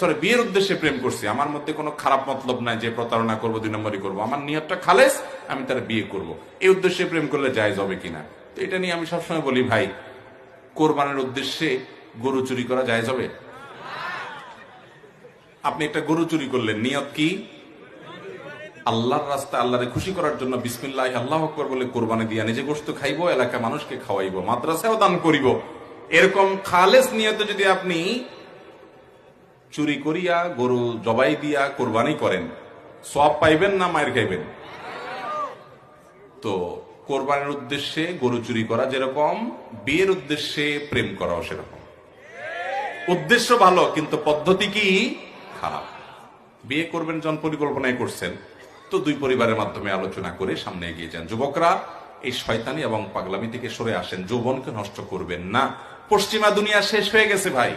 Sorry বিয়ের উদ্দেশ্যে প্রেম করছি, আমার মধ্যে কোনো খারাপ মতলব নাই যে প্রতারণা করবো, 2 নম্বরই করবো, আমার নিয়তটা খালেস, আমি তার বিয়ে করব, এই উদ্দেশ্যে প্রেম করলে জায়েজ হবে কিনা। তো এটা নিয়ে আমি সবসময় বলি ভাই, কোরবানের উদ্দেশ্যে গরু চুরি করা জায়েজ হবে? আপনি একটা গরু চুরি করলেন, নিয়ত কি? আল্লাহর রাস্তায় আল্লাহরে খুশি করার জন্য বিসমিল্লাহ আল্লাহু আকবার বলে কোরবানি দিয়া নিজে গোশত খাইবো, এলাকা মানুষকে খাওয়াইবো, মাদ্রাসায়ও দান করিব, এরকম খালেস নিয়তে যদি আপনি চুরি করিয়া গরু জবাই দিয়া কোরবানি করেন, সওয়াব পাইবেন না মায়ের খাইবেন? তো কোরবানির উদ্দেশ্যে গরু চুরি করা যেরকম, বিয়ের উদ্দেশ্যে প্রেম করাও সেরকম। উদ্দেশ্য ভালো কিন্তু পদ্ধতি কি খারাপ। বিয়ে করবেন যখন পরিকল্পনায় করছেন, তো 2 পরিবারের মাধ্যমে আলোচনা করে সামনে এগিয়ে যান। যুবকরা এই শয়তানি এবং পাগলামি থেকে সরে আসেন, যৌবনকে নষ্ট করবেন না। পশ্চিমা দুনিয়া শেষ হয়ে গেছে ভাই।